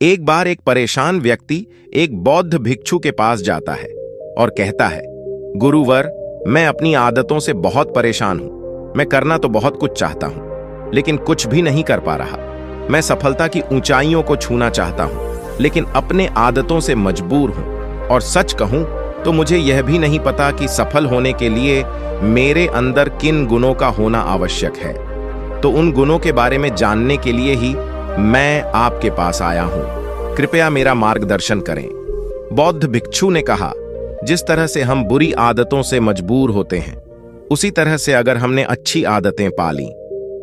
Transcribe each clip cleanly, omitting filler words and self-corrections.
एक बार एक परेशान व्यक्ति एक बौद्ध भिक्षु के पास जाता है और कहता है, गुरुवर, मैं अपनी आदतों से बहुत परेशान हूं। मैं करना तो बहुत कुछ चाहता हूं, लेकिन कुछ भी नहीं कर पा रहा। मैं सफलता की ऊंचाइयों को छूना चाहता हूं, लेकिन अपने आदतों से मजबूर हूं। और सच कहूं तो मुझे यह भी नहीं पता कि सफल होने के लिए मेरे अंदर किन गुणों का होना आवश्यक है। तो उन गुणों के बारे में जानने के लिए ही मैं आपके पास आया हूं। कृपया मेरा मार्गदर्शन करें। बौद्ध भिक्षु ने कहा, जिस तरह से हम बुरी आदतों से मजबूर होते हैं, उसी तरह से अगर हमने अच्छी आदतें पाली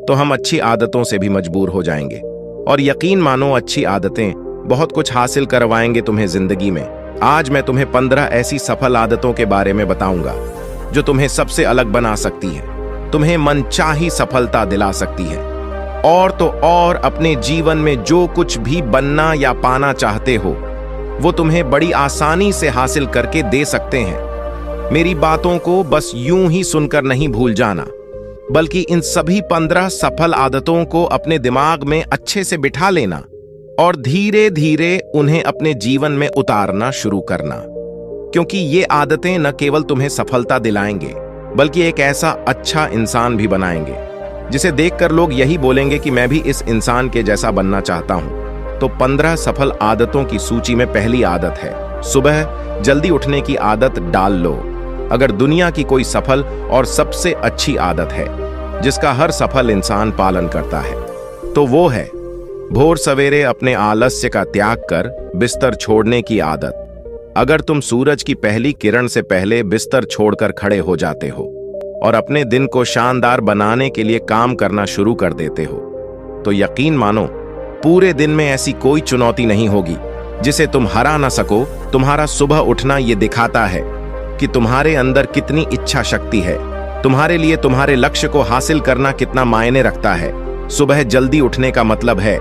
तो हम अच्छी आदतों से भी मजबूर हो जाएंगे। और यकीन मानो, अच्छी आदतें बहुत कुछ हासिल करवाएंगे तुम्हें जिंदगी में। आज मैं तुम्हें 15 ऐसी सफल आदतों के बारे में बताऊंगा जो तुम्हें सबसे अलग बना सकती है, तुम्हें मनचाही सफलता दिला सकती है, और तो और अपने जीवन में जो कुछ भी बनना या पाना चाहते हो वो तुम्हें बड़ी आसानी से हासिल करके दे सकते हैं। मेरी बातों को बस यूं ही सुनकर नहीं भूल जाना, बल्कि इन सभी 15 सफल आदतों को अपने दिमाग में अच्छे से बिठा लेना और धीरे धीरे उन्हें अपने जीवन में उतारना शुरू करना। क्योंकि ये आदतें न केवल तुम्हें सफलता दिलाएंगे, बल्कि एक ऐसा अच्छा इंसान भी बनाएंगे जिसे देखकर लोग यही बोलेंगे कि मैं भी इस इंसान के जैसा बनना चाहता हूं। तो 15 सफल आदतों की सूची में पहली आदत है, सुबह जल्दी उठने की आदत डाल लो। अगर दुनिया की कोई सफल और सबसे अच्छी आदत है जिसका हर सफल इंसान पालन करता है, तो वो है भोर सवेरे अपने आलस्य का त्याग कर बिस्तर छोड़ने की आदत। अगर तुम सूरज की पहली किरण से पहले बिस्तर छोड़कर खड़े हो जाते हो और अपने दिन को शानदार बनाने के लिए काम करना शुरू कर देते हो, तो यकीन मानो, पूरे दिन में ऐसी कोई चुनौती नहीं होगी जिसे तुम हरा ना सको। तुम्हारा सुबह उठना ये दिखाता है कि तुम्हारे अंदर कितनी इच्छा शक्ति है, तुम्हारे लिए तुम्हारे लक्ष्य को हासिल करना कितना मायने रखता है। सुबह जल्दी उठने का मतलब है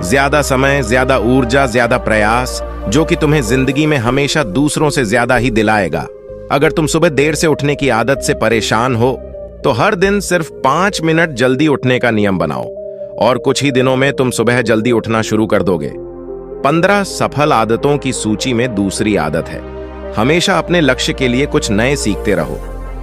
ज्यादा समय, ज्यादा ऊर्जा, ज्यादा प्रयास, जो कि तुम्हें जिंदगी में हमेशा दूसरों से ज्यादा ही दिलाएगा। अगर तुम सुबह देर से उठने की आदत से परेशान हो तो हर दिन सिर्फ 5 मिनट जल्दी उठने का नियम बनाओ और कुछ ही दिनों में तुम सुबह जल्दी उठना शुरू कर दोगे। 15 सफल आदतों की सूची में दूसरी आदत है, हमेशा अपने लक्ष्य के लिए कुछ नए सीखते रहो।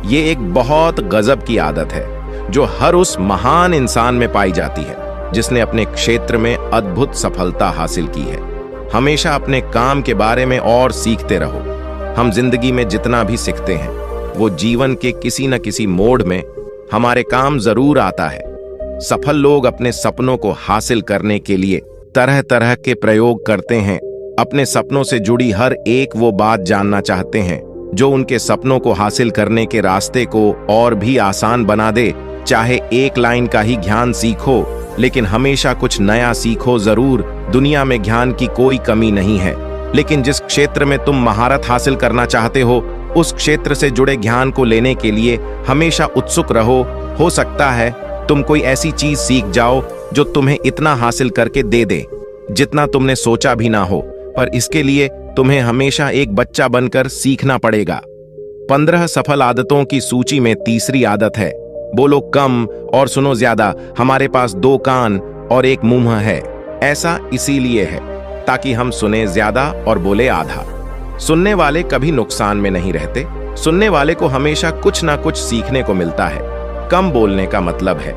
ये एक बहुत गजब की आदत है जो हर उस महान इंसान में पाई जाती है जिसने अपने क्षेत्र में अद्भुत सफलता हासिल की है। हमेशा अपने काम के बारे में और सीखते रहो। हम जिंदगी में जितना भी सीखते हैं वो जीवन के किसी न किसी मोड़ में हमारे काम जरूर आता है। सफल लोग अपने सपनों को हासिल करने के लिए तरह तरह के प्रयोग करते हैं। अपने सपनों से जुड़ी हर एक वो बात जानना चाहते हैं जो उनके सपनों को हासिल करने के रास्ते को और भी आसान बना दे। चाहे एक लाइन का ही ज्ञान सीखो, लेकिन हमेशा कुछ नया सीखो जरूर। दुनिया में ज्ञान की कोई कमी नहीं है, लेकिन जिस क्षेत्र में तुम महारत हासिल करना चाहते हो उस क्षेत्र से जुड़े ज्ञान को लेने के लिए हमेशा उत्सुक रहो। हो सकता है तुम कोई ऐसी चीज सीख जाओ जो तुम्हें इतना हासिल करके दे दे जितना तुमने सोचा भी ना हो, पर इसके लिए तुम्हें हमेशा एक बच्चा बनकर सीखना पड़ेगा। 15 सफल आदतों की सूची में तीसरी आदत है, बोलो कम और सुनो ज्यादा। हमारे पास 2 कान और 1 मुंह है। ऐसा इसीलिए है ताकि हम सुने ज्यादा और बोले आधा। सुनने वाले कभी नुकसान में नहीं रहते। सुनने वाले को हमेशा कुछ ना कुछ सीखने को मिलता है। कम बोलने का मतलब है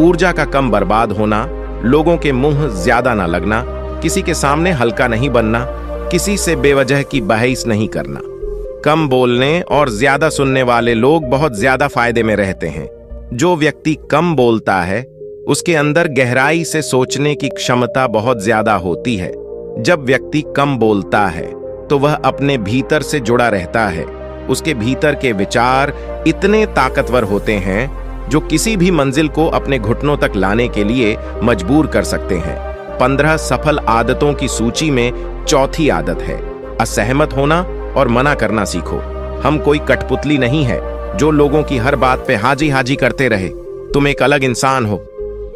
ऊर्जा का कम बर्बाद होना, लोगों के मुंह ज्यादा ना लगना, किसी के सामने हल्का नहीं बनना, किसी से बेवजह की बहस नहीं करना। कम बोलने और ज्यादा सुनने वाले लोग बहुत ज्यादा फायदे में रहते हैं। जो व्यक्ति कम बोलता है उसके अंदर गहराई से सोचने की क्षमता बहुत ज्यादा होती है। जब व्यक्ति कम बोलता है तो वह अपने भीतर से जुड़ा रहता है। उसके भीतर के विचार इतने ताकतवर होते हैं जो किसी भी मंजिल को अपने घुटनों तक लाने के लिए मजबूर कर सकते हैं। 15 सफल आदतों की सूची में चौथी आदत है, असहमत होना और मना करना सीखो। हम कोई कठपुतली नहीं है जो लोगों की हर बात पे हाजी हाजी करते रहे। तुम एक अलग इंसान हो,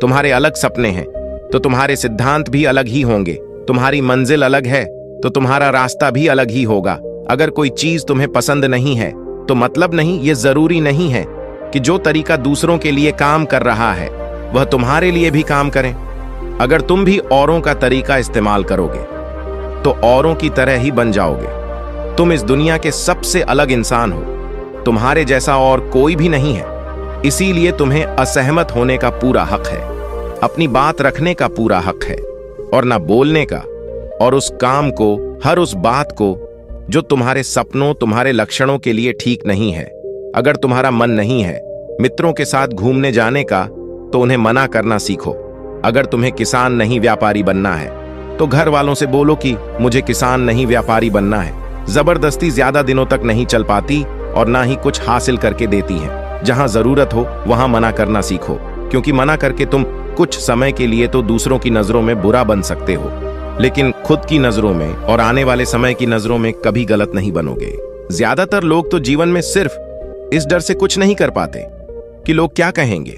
तुम्हारे अलग सपने हैं, तो तुम्हारे सिद्धांत भी अलग ही होंगे। तुम्हारी मंजिल अलग है तो तुम्हारा रास्ता भी अलग ही होगा। अगर कोई चीज तुम्हें पसंद नहीं है तो मतलब नहीं, ये जरूरी नहीं है कि जो तरीका दूसरों के लिए काम कर रहा है वह तुम्हारे लिए भी काम करें। अगर तुम भी औरों का तरीका इस्तेमाल करोगे तो औरों की तरह ही बन जाओगे। तुम इस दुनिया के सबसे अलग इंसान हो, तुम्हारे जैसा और कोई भी नहीं है। इसीलिए तुम्हें असहमत होने का पूरा हक है, अपनी बात रखने का पूरा हक है, और ना बोलने का, और उस काम को, हर उस बात को जो तुम्हारे सपनों, तुम्हारे लक्षणों के लिए ठीक नहीं है। अगर तुम्हारा मन नहीं है मित्रों के साथ घूमने जाने का, तो उन्हें मना करना सीखो। अगर तुम्हें किसान नहीं व्यापारी बनना है, तो घर वालों से बोलो कि मुझे किसान नहीं व्यापारी बनना है। जबरदस्ती ज्यादा दिनों तक नहीं चल पाती और ना ही कुछ हासिल करके देती है। जहां जरूरत हो वहां मना करना सीखो, क्योंकि मना करके तुम कुछ समय के लिए तो दूसरों की नजरों में बुरा बन सकते हो, लेकिन खुद की नजरों में और आने वाले समय की नजरों में कभी गलत नहीं बनोगे। ज्यादातर लोग तो जीवन में सिर्फ इस डर से कुछ नहीं कर पाते कि लोग क्या कहेंगे।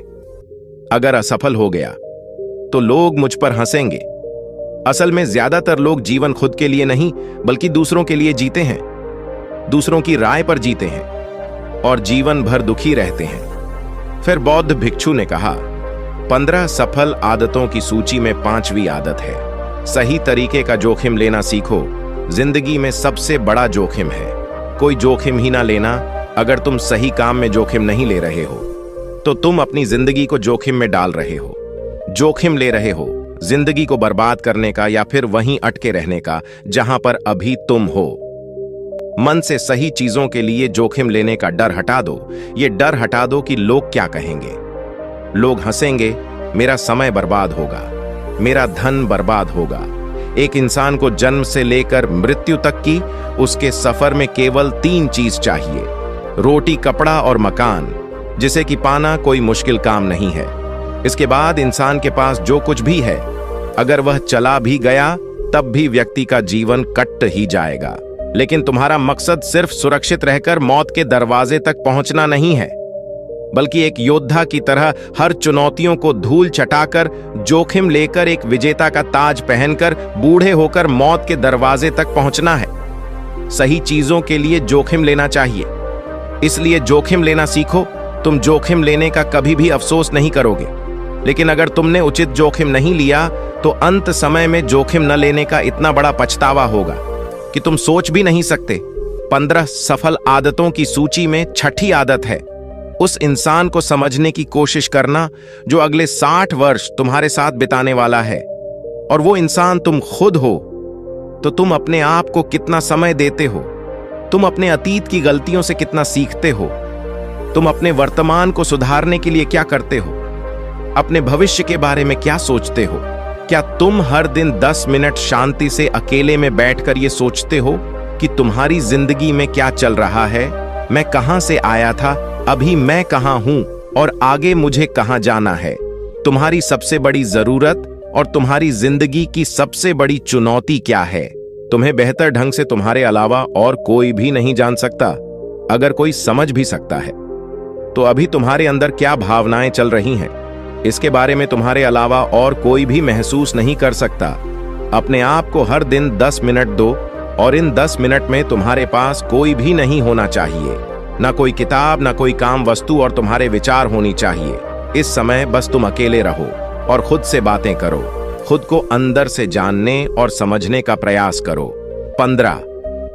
अगर असफल हो गया तो लोग मुझ पर हंसेंगे। असल में ज्यादातर लोग जीवन खुद के लिए नहीं बल्कि दूसरों के लिए जीते हैं, दूसरों की राय पर जीते हैं और जीवन भर दुखी रहते हैं। फिर बौद्ध भिक्षु ने कहा, 15 सफल आदतों की सूची में 5वीं आदत है, सही तरीके का जोखिम लेना सीखो। जिंदगी में सबसे बड़ा जोखिम है कोई जोखिम ही ना लेना। अगर तुम सही काम में जोखिम नहीं ले रहे हो तो तुम अपनी जिंदगी को जोखिम में डाल रहे हो। जोखिम ले रहे हो जिंदगी को बर्बाद करने का या फिर वहीं अटके रहने का जहां पर अभी तुम हो। मन से सही चीजों के लिए जोखिम लेने का डर हटा दो। ये डर हटा दो कि लोग क्या कहेंगे। लोग हंसेंगे, मेरा समय बर्बाद होगा, मेरा धन बर्बाद होगा। एक इंसान को जन्म से लेकर मृत्यु तक की उसके सफर में केवल 3 चीज चाहिए, रोटी, कपड़ा और मकान, जिसे कि पाना कोई मुश्किल काम नहीं है। इसके बाद इंसान के पास जो कुछ भी है, अगर वह चला भी गया तब भी व्यक्ति का जीवन कट ही जाएगा। लेकिन तुम्हारा मकसद सिर्फ सुरक्षित रहकर मौत के दरवाजे तक पहुंचना नहीं है, बल्कि एक योद्धा की तरह हर चुनौतियों को धूल चटाकर, जोखिम लेकर, एक विजेता का ताज पहनकर, बूढ़े होकर मौत के दरवाजे तक पहुंचना है। सही चीजों के लिए जोखिम लेना चाहिए, इसलिए जोखिम लेना सीखो। तुम जोखिम लेने का कभी भी अफसोस नहीं करोगे। लेकिन अगर तुमने उचित जोखिम नहीं लिया तो अंत समय में जोखिम न लेने का इतना बड़ा पछतावा होगा कि तुम सोच भी नहीं सकते। 15 सफल आदतों की सूची में 6ठी आदत है उस इंसान को समझने की कोशिश करना जो अगले 60 वर्ष तुम्हारे साथ बिताने वाला है, और वो इंसान तुम खुद हो। तो तुम अपने आप को कितना समय देते हो, तुम अपने अतीत की गलतियों से कितना सीखते हो, तुम अपने वर्तमान को सुधारने के लिए क्या करते हो, अपने भविष्य के बारे में क्या सोचते हो। क्या तुम हर दिन 10 मिनट शांति से अकेले में बैठकर ये सोचते हो कि तुम्हारी जिंदगी में क्या चल रहा है, मैं कहां से आया था, अभी मैं कहां हूं और आगे मुझे कहां जाना है। तुम्हारी सबसे बड़ी जरूरत और तुम्हारी जिंदगी की सबसे बड़ी चुनौती क्या है। तुम्हें बेहतर ढंग से तुम्हारे अलावा और कोई भी नहीं जान सकता। अगर कोई समझ भी सकता है तो अभी तुम्हारे अंदर क्या भावनाएं चल रही हैं, इसके बारे में तुम्हारे अलावा और कोई भी महसूस नहीं कर सकता। अपने आप को हर दिन 10 मिनट दो, और इन 10 मिनट में तुम्हारे पास कोई भी नहीं होना चाहिए, ना कोई किताब, ना कोई काम वस्तु, और तुम्हारे विचार होनी चाहिए। इस समय बस तुम अकेले रहो और खुद से बातें करो, खुद को अंदर से जानने और समझने का प्रयास करो। 15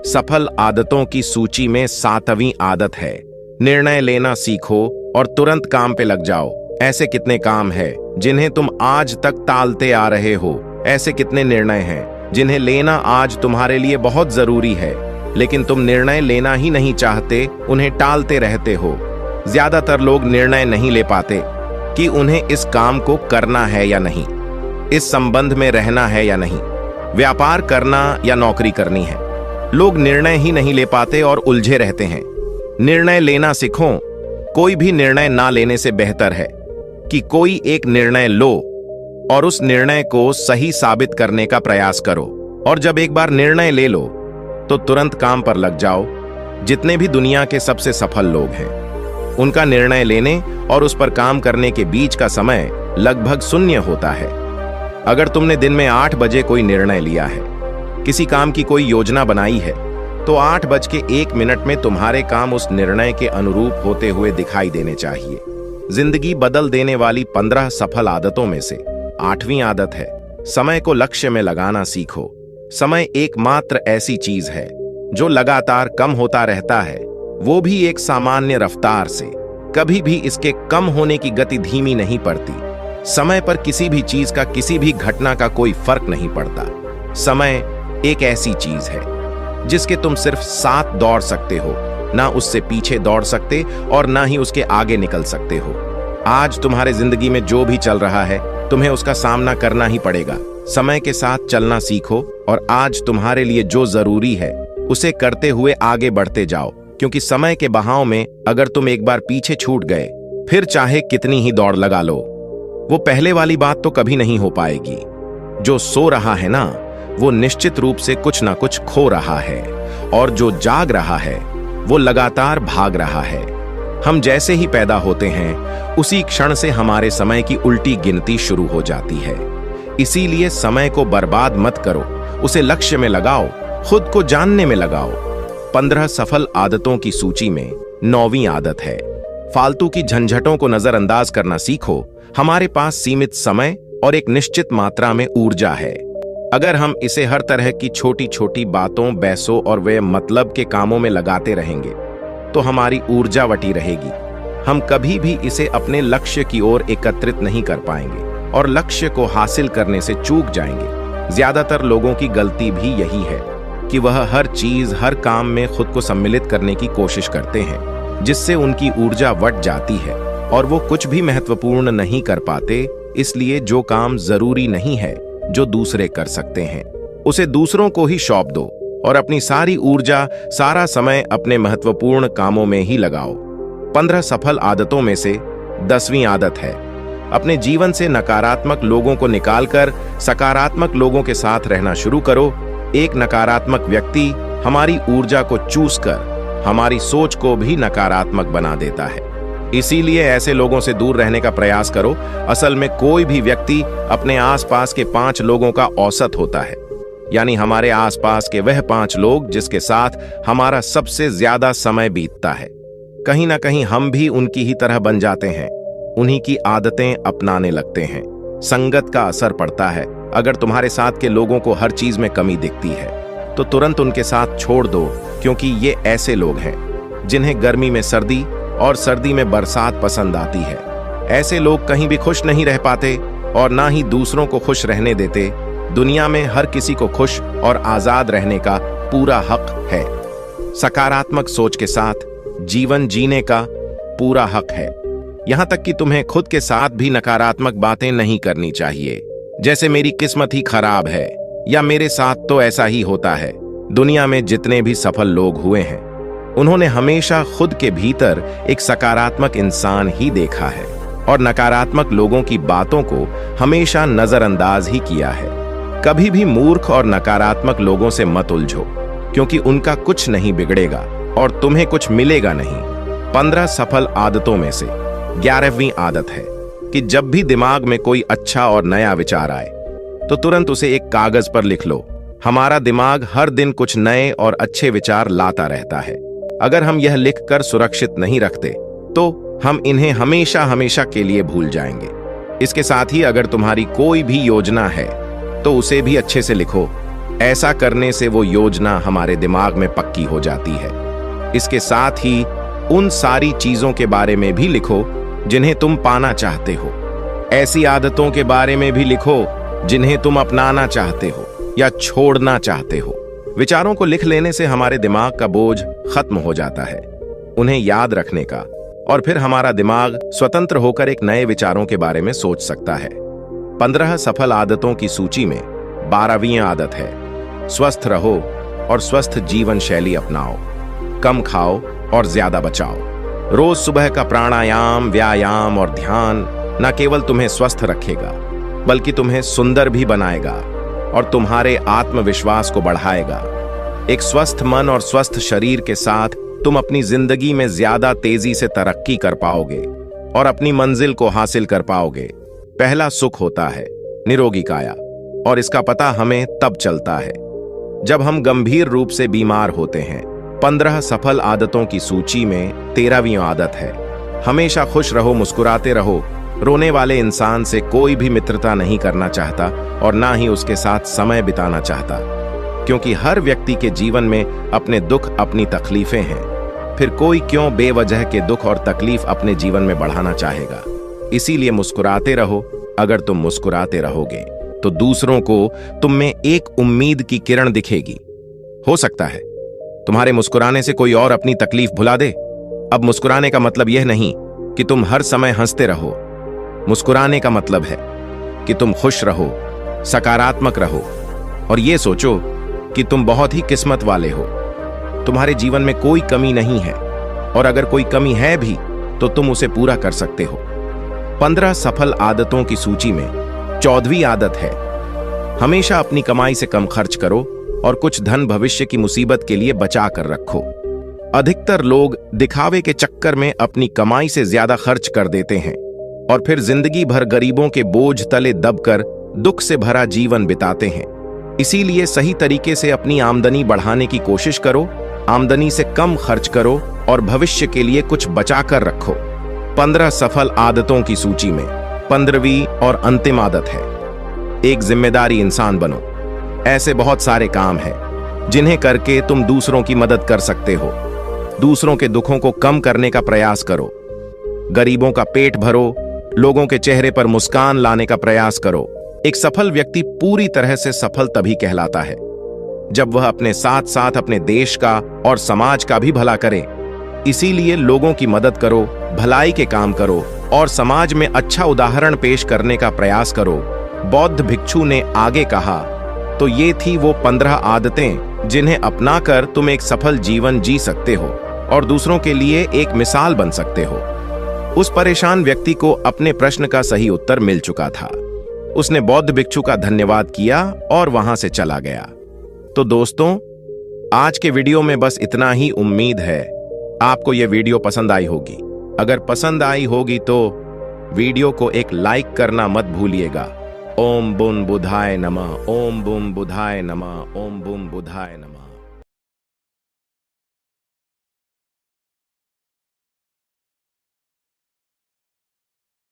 सफल आदतों की सूची में 7वीं आदत है, निर्णय लेना सीखो और तुरंत काम पे लग जाओ। ऐसे कितने काम हैं जिन्हें तुम आज तक टालते आ रहे हो। ऐसे कितने निर्णय हैं जिन्हें लेना आज तुम्हारे लिए बहुत जरूरी है, लेकिन तुम निर्णय लेना ही नहीं चाहते, उन्हें टालते रहते हो। ज्यादातर लोग निर्णय नहीं ले पाते कि उन्हें इस काम को करना है या नहीं, इस संबंध में रहना है या नहीं, व्यापार करना या नौकरी करनी है। लोग निर्णय ही नहीं ले पाते और उलझे रहते हैं। निर्णय लेना सीखो। कोई भी निर्णय ना लेने से बेहतर है कि कोई एक निर्णय लो और उस निर्णय को सही साबित करने का प्रयास करो। और जब एक बार निर्णय ले लो तो तुरंत काम पर लग जाओ। जितने भी दुनिया के सबसे सफल लोग हैं, उनका निर्णय लेने और उस पर काम करने के बीच का समय लगभग शून्य होता है। अगर तुमने दिन में 8 बजे कोई निर्णय लिया है, किसी काम की कोई योजना बनाई है, तो 8:01 में तुम्हारे काम उस निर्णय के अनुरूप होते हुए दिखाई देने चाहिए। जिंदगी बदल देने वाली 15 सफल आदतों में से 8वीं आदत है, समय को लक्ष्य में लगाना सीखो। समय एकमात्र ऐसी चीज है जो लगातार कम होता रहता है, वो भी एक सामान्य रफ्तार से। कभी भी इसके कम होने की गति धीमी नहीं पड़ती। समय पर किसी भी चीज का, किसी भी घटना का कोई फर्क नहीं पड़ता। समय एक ऐसी चीज है जिसके तुम सिर्फ साथ दौड़ सकते हो, ना उससे पीछे दौड़ सकते और ना ही उसके आगे निकल सकते हो। आज तुम्हारे जिंदगी में जो भी चल रहा है, तुम्हें उसका सामना करना ही पड़ेगा। समय के साथ चलना सीखो और आज तुम्हारे लिए जो जरूरी है उसे करते हुए आगे बढ़ते जाओ, क्योंकि समय के बहाव में अगर तुम एक बार पीछे छूट गए, फिर चाहे कितनी ही दौड़ लगा लो, वो पहले वाली बात तो कभी नहीं हो पाएगी। जो सो रहा है ना, वो निश्चित रूप से कुछ ना कुछ खो रहा है, और जो जाग रहा है वो लगातार भाग रहा है। हम जैसे ही पैदा होते हैं, उसी क्षण से हमारे समय की उल्टी गिनती शुरू हो जाती है। इसीलिए समय को बर्बाद मत करो, उसे लक्ष्य में लगाओ, खुद को जानने में लगाओ। 15 सफल आदतों की सूची में 9वीं आदत है, फालतू की झंझटों को नजरअंदाज करना सीखो। हमारे पास सीमित समय और एक निश्चित मात्रा में ऊर्जा है। अगर हम इसे हर तरह की छोटी छोटी बातों, बहसों और वे मतलब के कामों में लगाते रहेंगे, तो हमारी ऊर्जा वटी रहेगी। हम कभी भी इसे अपने लक्ष्य की ओर एकत्रित नहीं कर पाएंगे और लक्ष्य को हासिल करने से चूक जाएंगे। ज्यादातर लोगों की गलती भी यही है कि वह हर चीज, हर काम में खुद को सम्मिलित करने की कोशिश करते हैं, जिससे उनकी ऊर्जा वट जाती है और वो कुछ भी महत्वपूर्ण नहीं कर पाते। इसलिए जो काम जरूरी नहीं है, जो दूसरे कर सकते हैं, उसे दूसरों को ही सौंप दो और अपनी सारी ऊर्जा, सारा समय अपने महत्वपूर्ण कामों में ही लगाओ। 15 सफल आदतों में से 10वीं आदत है, अपने जीवन से नकारात्मक लोगों को निकालकर सकारात्मक लोगों के साथ रहना शुरू करो। एक नकारात्मक व्यक्ति हमारी ऊर्जा को चूस कर हमारी सोच को भी नकारात्मक बना देता है। इसीलिए ऐसे लोगों से दूर रहने का प्रयास करो। असल में कोई भी व्यक्ति अपने आसपास के 5 लोगों का औसत होता है, यानी हमारे आसपास के वह 5 लोग जिसके साथ हमारा सबसे ज्यादा समय बीतता है। कहीं ना कहीं हम भी उनकी ही तरह बन जाते हैं, उन्हीं की आदतें अपनाने लगते हैं। संगत का असर पड़ता है। अगर तुम्हारे साथ के लोगों को हर चीज में कमी दिखती है, तो तुरंत उनके साथ छोड़ दो, क्योंकि ये ऐसे लोग हैं जिन्हें गर्मी में सर्दी और सर्दी में बरसात पसंद आती है। ऐसे लोग कहीं भी खुश नहीं रह पाते और ना ही दूसरों को खुश रहने देते। दुनिया में हर किसी को खुश और आजाद रहने का पूरा हक है। सकारात्मक सोच के साथ जीवन जीने का पूरा हक है। यहां तक कि तुम्हें खुद के साथ भी नकारात्मक बातें नहीं करनी चाहिए, जैसे मेरी किस्मत ही खराब है या मेरे साथ तो ऐसा ही होता है। दुनिया में जितने भी सफल लोग हुए हैं, उन्होंने हमेशा खुद के भीतर एक सकारात्मक इंसान ही देखा है और नकारात्मक लोगों की बातों को हमेशा नजरअंदाज ही किया है। कभी भी मूर्ख और नकारात्मक लोगों से मत उलझो, क्योंकि उनका कुछ नहीं बिगड़ेगा और तुम्हें कुछ मिलेगा नहीं। 15 सफल आदतों में से 11वीं आदत है कि जब भी दिमाग में कोई अच्छा और नया विचार आए, तो तुरंत उसे एक कागज पर लिख लो। हमारा दिमाग हर दिन कुछ नए और अच्छे विचार लाता रहता है। अगर हम यह लिखकर सुरक्षित नहीं रखते, तो हम इन्हें हमेशा हमेशा के लिए भूल जाएंगे। इसके साथ ही अगर तुम्हारी कोई भी योजना है, तो उसे भी अच्छे से लिखो। ऐसा करने से वो योजना हमारे दिमाग में पक्की हो जाती है। इसके साथ ही उन सारी चीजों के बारे में भी लिखो जिन्हें तुम पाना चाहते हो। ऐसी आदतों के बारे में भी लिखो जिन्हें तुम अपनाना चाहते हो या छोड़ना चाहते हो। विचारों को लिख लेने से हमारे दिमाग का बोझ खत्म हो जाता है, उन्हें याद रखने का, और फिर हमारा दिमाग स्वतंत्र होकर एक नए विचारों के बारे में सोच सकता है। 15 सफल आदतों की सूची में 12वीं आदत है, स्वस्थ रहो और स्वस्थ जीवन शैली अपनाओ। कम खाओ और ज्यादा बचाओ। रोज सुबह का प्राणायाम, व्यायाम और ध्यान न केवल तुम्हें स्वस्थ रखेगा, बल्कि तुम्हें सुंदर भी बनाएगा और तुम्हारे आत्मविश्वास को बढ़ाएगा। एक स्वस्थ मन और स्वस्थ शरीर के साथ तुम अपनी जिंदगी में ज्यादा तेजी से तरक्की कर पाओगे और अपनी मंजिल को हासिल कर पाओगे। पहला सुख होता है निरोगी काया, और इसका पता हमें तब चलता है जब हम गंभीर रूप से बीमार होते हैं। 15 सफल आदतों की सूची में 13वीं आदत है, हमेशा खुश रहो, मुस्कुराते रहो। रोने वाले इंसान से कोई भी मित्रता नहीं करना चाहता और ना ही उसके साथ समय बिताना चाहता। क्योंकि हर व्यक्ति के जीवन में अपने दुख, अपनी तकलीफें हैं। फिर कोई क्यों बेवजह के दुख और तकलीफ अपने जीवन में बढ़ाना चाहेगा। इसीलिए मुस्कुराते रहो। अगर तुम मुस्कुराते रहोगे तो दूसरों को तुम में एक उम्मीद की किरण दिखेगी। हो सकता है तुम्हारे मुस्कुराने से कोई और अपनी तकलीफ भुला दे। अब मुस्कुराने का मतलब यह नहीं कि तुम हर समय हंसते रहो। मुस्कुराने का मतलब है कि तुम खुश रहो, सकारात्मक रहो और ये सोचो कि तुम बहुत ही किस्मत वाले हो। तुम्हारे जीवन में कोई कमी नहीं है और अगर कोई कमी है भी तो तुम उसे पूरा कर सकते हो। 15 सफल आदतों की सूची में 14वीं आदत है, हमेशा अपनी कमाई से कम खर्च करो और कुछ धन भविष्य की मुसीबत के लिए बचा कर रखो। अधिकतर लोग दिखावे के चक्कर में अपनी कमाई से ज्यादा खर्च कर देते हैं और फिर जिंदगी भर गरीबों के बोझ तले दबकर दुख से भरा जीवन बिताते हैं। इसीलिए सही तरीके से अपनी आमदनी बढ़ाने की कोशिश करो, आमदनी से कम खर्च करो और भविष्य के लिए कुछ बचा कर रखो। 15 सफल आदतों की सूची में 15वीं और अंतिम आदत है, एक जिम्मेदारी इंसान बनो। ऐसे बहुत सारे काम हैं जिन्हें करके तुम दूसरों की मदद कर सकते हो। दूसरों के दुखों को कम करने का प्रयास करो, गरीबों का पेट भरो, लोगों के चेहरे पर मुस्कान लाने का प्रयास करो। एक सफल व्यक्ति पूरी तरह से सफल तभी कहलाता है जब वह अपने साथ साथ अपने देश का और समाज का भी भला करे। इसीलिए लोगों की मदद करो, भलाई के काम करो और समाज में अच्छा उदाहरण पेश करने का प्रयास करो। बौद्ध भिक्षु ने आगे कहा, तो ये थी वो 15 आदतें जिन्हें अपनाकर तुम एक सफल जीवन जी सकते हो और दूसरों के लिए एक मिसाल बन सकते हो। उस परेशान व्यक्ति को अपने प्रश्न का सही उत्तर मिल चुका था। उसने बौद्ध भिक्षु का धन्यवाद किया और वहां से चला गया। तो दोस्तों, आज के वीडियो में बस इतना ही। उम्मीद है आपको यह वीडियो पसंद आई होगी। अगर पसंद आई होगी तो वीडियो को एक लाइक करना मत भूलिएगा। ओम बुन बुधाय नमः, ओम बुम बुधाय नमः, ओम बुम बुधाय नमः।